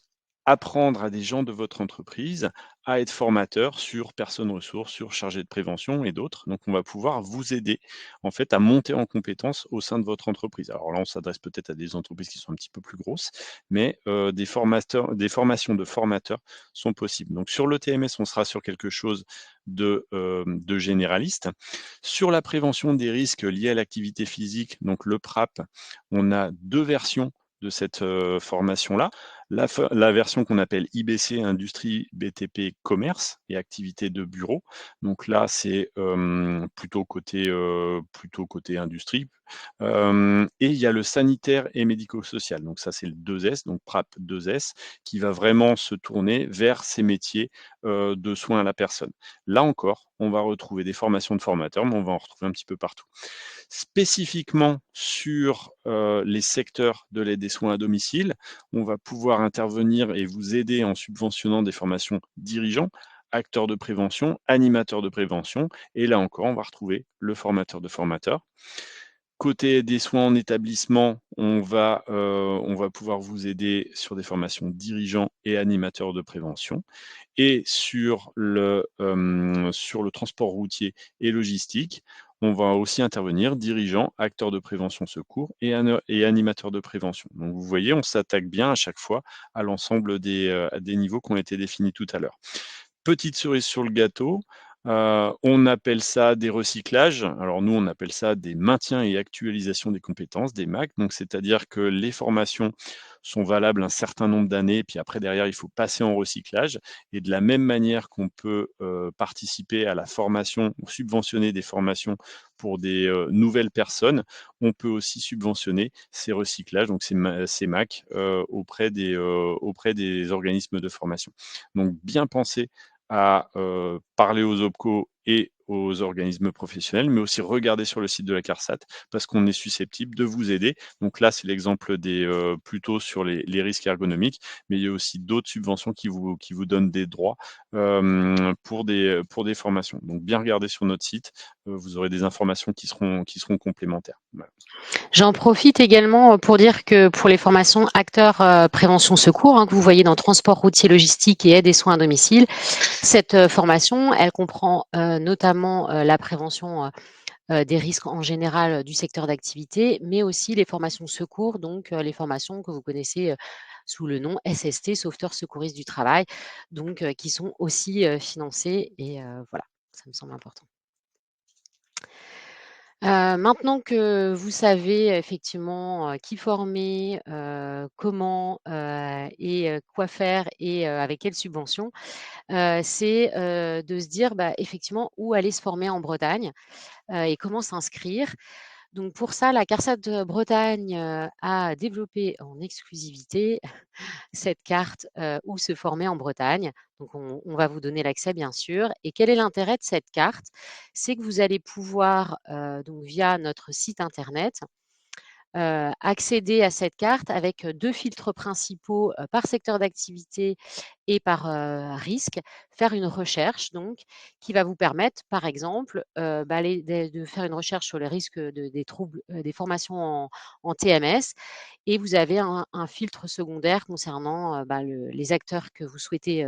Speaker 2: apprendre à des gens de votre entreprise à être formateurs sur personnes ressources, sur chargés de prévention et d'autres. Donc on va pouvoir vous aider, en fait, à monter en compétences au sein de votre entreprise. Alors là, on s'adresse peut-être à des entreprises qui sont un petit peu plus grosses, mais des formations de formateurs sont possibles. Donc sur le TMS, on sera sur quelque chose de généraliste. Sur la prévention des risques liés à l'activité physique, donc le PRAP, on a 2 versions de cette, formation-là. La version qu'on appelle IBC, Industrie, BTP, Commerce et activités de bureau. Donc là, c'est, plutôt côté industrie. Et il y a le sanitaire et médico-social. Donc ça, c'est le 2S, donc PRAP 2S, qui va vraiment se tourner vers ces métiers, de soins à la personne. Là encore, on va retrouver des formations de formateurs, mais on va en retrouver un petit peu partout. Spécifiquement sur, les secteurs de l'aide des soins à domicile, on va pouvoir intervenir et vous aider en subventionnant des formations dirigeants, acteurs de prévention, animateurs de prévention et là encore, on va retrouver le formateur de formateurs. Côté des soins en établissement, on va pouvoir vous aider sur des formations dirigeants et animateurs de prévention et sur le transport routier et logistique, on va aussi intervenir dirigeants, acteurs de prévention secours et animateurs de prévention. Donc vous voyez, on s'attaque bien à chaque fois à l'ensemble des niveaux qui ont été définis tout à l'heure. Petite cerise sur le gâteau, on appelle ça des recyclages. Alors nous, on appelle ça des maintiens et actualisations des compétences, des MAC. Donc c'est-à-dire que les formations sont valables un certain nombre d'années, puis après derrière, il faut passer en recyclage et de la même manière qu'on peut, participer à la formation ou subventionner des formations pour des, nouvelles personnes, on peut aussi subventionner ces recyclages, donc ces MAC, auprès des organismes de formation. Donc bien penser à, parler aux OPCO et aux organismes professionnels, mais aussi regarder sur le site de la CARSAT parce qu'on est susceptible de vous aider. Donc là, c'est l'exemple plutôt sur les risques ergonomiques, mais il y a aussi d'autres subventions qui vous donnent des droits, pour des formations. Donc bien regarder sur notre site, vous aurez des informations qui seront complémentaires. Voilà.
Speaker 3: J'en profite également pour dire que pour les formations acteurs prévention secours, que vous voyez dans transport routier logistique et aide et soins à domicile, cette formation, elle comprend notamment la prévention des risques en général du secteur d'activité, mais aussi les formations secours, donc les formations que vous connaissez sous le nom SST, sauveteur secouriste du travail, donc qui sont aussi financées et voilà, ça me semble important. Maintenant que vous savez effectivement, qui former, comment, et quoi faire et avec quelles subventions, c'est, de se dire, bah, effectivement, où aller se former en Bretagne, et comment s'inscrire. Donc pour ça, la CARSAT de Bretagne, a développé en exclusivité cette carte, où se former en Bretagne. Donc on va vous donner l'accès bien sûr et quel est l'intérêt de cette carte? C'est que vous allez pouvoir, donc via notre site internet, accéder à cette carte avec 2 filtres principaux, par secteur d'activité et par, risque. Faire une recherche donc qui va vous permettre, par exemple, de faire une recherche sur les risques des troubles, des formations en TMS, et vous avez un filtre secondaire concernant, les acteurs que vous souhaitez,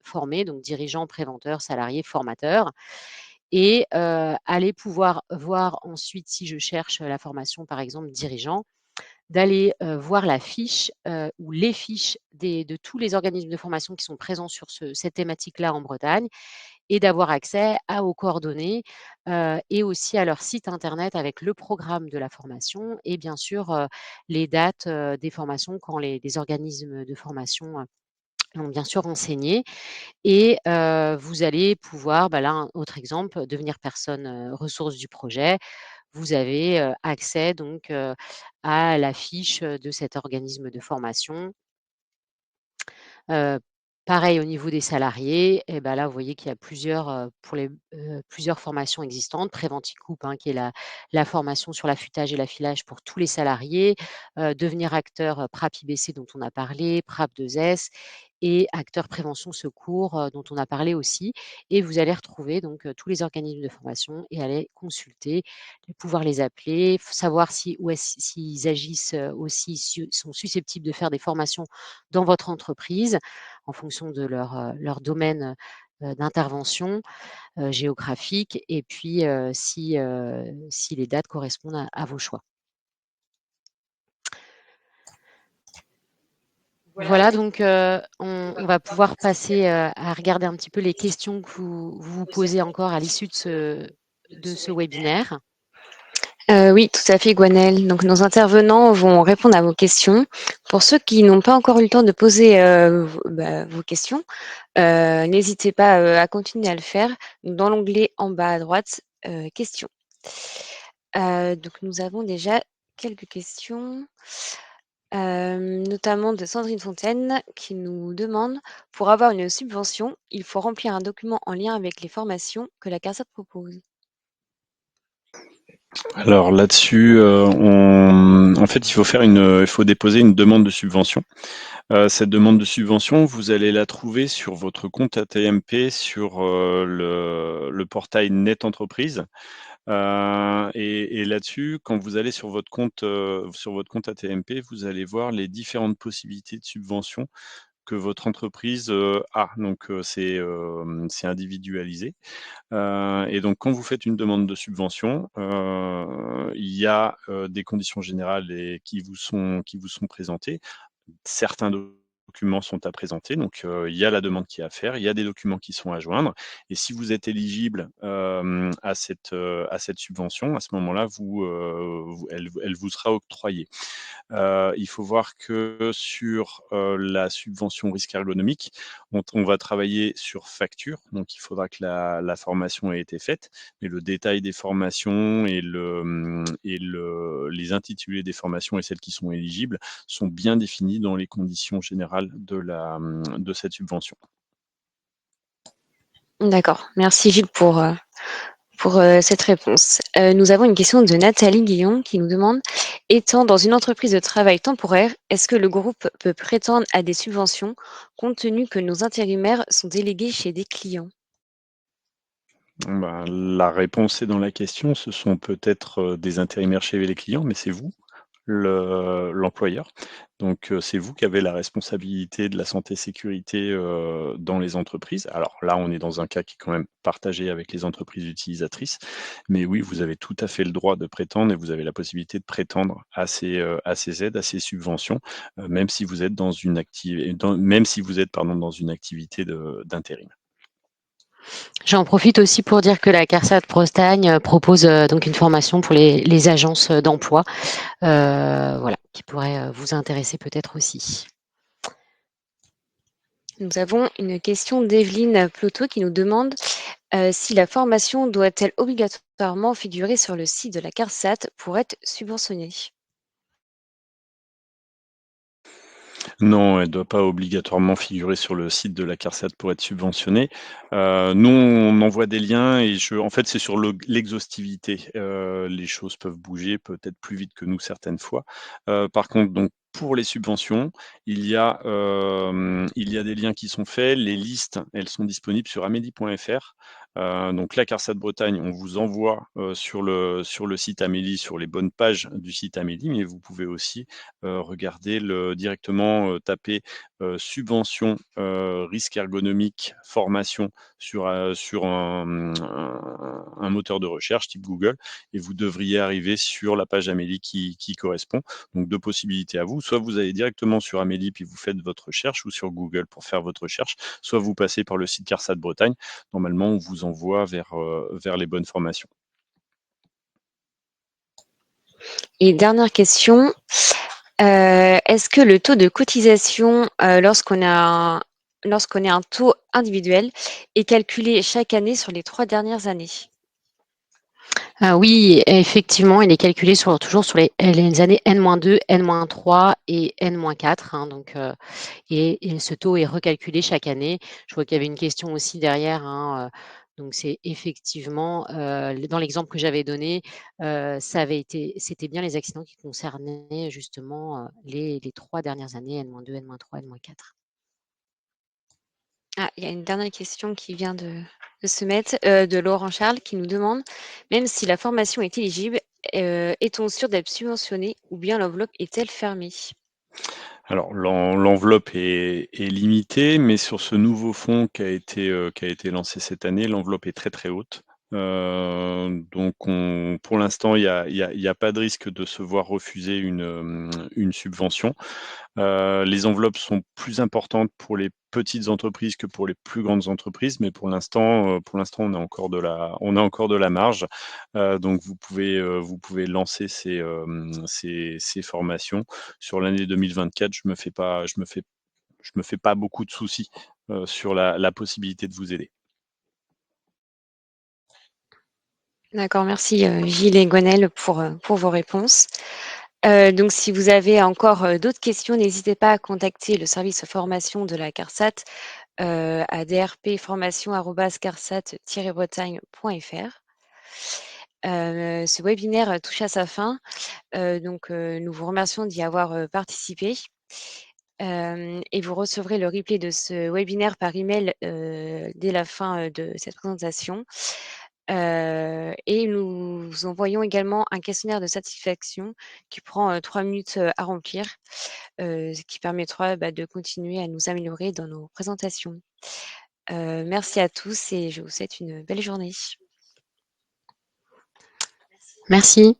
Speaker 3: former, donc dirigeants, préventeurs, salariés, formateurs, et aller pouvoir voir ensuite, si je cherche la formation par exemple dirigeant, d'aller, voir la fiche, ou les fiches de tous les organismes de formation qui sont présents sur cette thématique-là en Bretagne, et d'avoir accès aux coordonnées, et aussi à leur site internet avec le programme de la formation et bien sûr, les dates, des formations quand les organismes de formation, l'ont bien sûr renseigné, et vous allez pouvoir, là, un autre exemple, devenir personne, ressource du projet. Vous avez, accès donc, à la fiche, de cet organisme de formation. Heu, Pareil au niveau des salariés, et là, vous voyez qu'il y a plusieurs, plusieurs formations existantes. Préventicoop, hein, qui est la formation sur l'affûtage et l'affilage pour tous les salariés. Devenir acteur, PRAP-IBC dont on a parlé, PRAP-2S, et acteur prévention secours, dont on a parlé aussi, et vous allez retrouver donc, tous les organismes de formation et aller consulter, pouvoir les appeler, savoir si où est-ce s'ils agissent, aussi, sont susceptibles de faire des formations dans votre entreprise en fonction de leur domaine, d'intervention, géographique, et puis, si les dates correspondent à vos choix. Voilà donc, on va pouvoir passer, à regarder un petit peu les questions que vous posez encore à l'issue de ce webinaire.
Speaker 1: Oui, tout à fait, Gwenaëlle. Donc, nos intervenants vont répondre à vos questions. Pour ceux qui n'ont pas encore eu le temps de poser vos questions, n'hésitez pas à continuer à le faire dans l'onglet en bas à droite, questions. Donc, nous avons déjà quelques questions, notamment de Sandrine Fontaine qui nous demande: pour avoir une subvention, il faut remplir un document en lien avec les formations que la CARSAT propose.
Speaker 2: Alors là-dessus, en fait, il faut déposer une demande de subvention. Cette demande de subvention, vous allez la trouver sur votre compte AT-MP sur, le portail Net Entreprise. Et là-dessus, quand vous allez sur votre compte AT-MP, vous allez voir les différentes possibilités de subvention que votre entreprise, a. Donc, c'est individualisé. Et donc quand vous faites une demande de subvention, il y a, des conditions générales qui vous sont présentées. Certains documents sont à présenter, donc il y a la demande qui est à faire, il y a des documents qui sont à joindre, et si vous êtes éligible, à cette subvention, à ce moment-là, elle vous sera octroyée. Il faut voir que sur, la subvention risque ergonomique, on va travailler sur facture, donc il faudra que la formation ait été faite, mais le détail des formations et les intitulés des formations et celles qui sont éligibles sont bien définis dans les conditions générales de cette subvention.
Speaker 1: D'accord. Merci Gilles pour cette réponse. Nous avons une question de Nathalie Guillon qui nous demande: étant dans une entreprise de travail temporaire, est-ce que le groupe peut prétendre à des subventions compte tenu que nos intérimaires sont délégués chez des clients?
Speaker 2: Bah, la réponse est dans la question. Ce sont peut-être, des intérimaires chez les clients, mais c'est vous, l'employeur. Donc, c'est vous qui avez la responsabilité de la santé sécurité, dans les entreprises. Alors là, on est dans un cas qui est quand même partagé avec les entreprises utilisatrices. Mais oui, vous avez tout à fait le droit de prétendre et vous avez la possibilité de prétendre à ces aides, à ces subventions, même si vous êtes même si vous êtes, pardon, dans une activité d'intérim.
Speaker 3: J'en profite aussi pour dire que la CARSAT Bretagne propose, donc une formation pour les agences, d'emploi, voilà, qui pourrait, vous intéresser peut-être aussi.
Speaker 1: Nous avons une question d'Evelyne Ploto qui nous demande si la formation doit-elle obligatoirement figurer sur le site de la CARSAT pour être subventionnée?
Speaker 2: Non, elle ne doit pas obligatoirement figurer sur le site de la CARSAT pour être subventionnée. Nous, on envoie des liens et en fait, c'est sur l'exhaustivité. Les choses peuvent bouger peut-être plus vite que nous certaines fois. Par contre, donc pour les subventions, il y a des liens qui sont faits. Les listes, elles sont disponibles sur amélie.fr. Donc la CARSAT Bretagne, on vous envoie sur le site Amélie, sur les bonnes pages du site Amélie, mais vous pouvez aussi regarder directement, taper subvention, risque ergonomique, formation sur un moteur de recherche type Google et vous devriez arriver sur la page Amélie qui correspond. Donc 2 possibilités à vous, soit vous allez directement sur Amélie puis vous faites votre recherche ou sur Google pour faire votre recherche, soit vous passez par le site CARSAT Bretagne. Normalement, on vous envoie vers les bonnes formations.
Speaker 1: Et dernière question, est-ce que le taux de cotisation, lorsqu'on a un taux individuel, est calculé chaque année sur les 3 dernières années?
Speaker 3: Ah oui, effectivement, il est calculé toujours sur les années N-2, N-3 et N-4, hein, donc et ce taux est recalculé chaque année. Je vois qu'il y avait une question aussi derrière, hein, donc c'est effectivement, dans l'exemple que j'avais donné, c'était bien les accidents qui concernaient justement, les 3 dernières années, N-2, N-3, N-4.
Speaker 1: Ah, il y a une dernière question qui vient de se mettre, de Laurent Charles qui nous demande: «Même si la formation est éligible, est-on sûr d'être subventionné ou bien l'enveloppe est-elle fermée?»
Speaker 2: Alors l'enveloppe est limitée, mais sur ce nouveau fonds qui a été lancé cette année, l'enveloppe est très, très haute. Donc pour l'instant, il y a pas de risque de se voir refuser une subvention. Les enveloppes sont plus importantes pour les petites entreprises que pour les plus grandes entreprises, mais pour l'instant, on a encore de la marge. Donc vous pouvez lancer ces formations. Sur l'année 2024, je me fais pas beaucoup de soucis, sur la possibilité de vous aider.
Speaker 1: D'accord, merci, Gilles et Gwenaëlle pour vos réponses. Donc si vous avez encore, d'autres questions, n'hésitez pas à contacter le service formation de la CARSAT, à drp-formation@carsat-bretagne.fr. Ce webinaire touche à sa fin, donc nous vous remercions d'y avoir, participé. Et vous recevrez le replay de ce webinaire par email, dès la fin, de cette présentation. Et nous vous envoyons également un questionnaire de satisfaction qui prend, 3 minutes, à remplir, ce qui permettra, de continuer à nous améliorer dans nos présentations. Merci à tous et je vous souhaite une belle journée.
Speaker 3: Merci.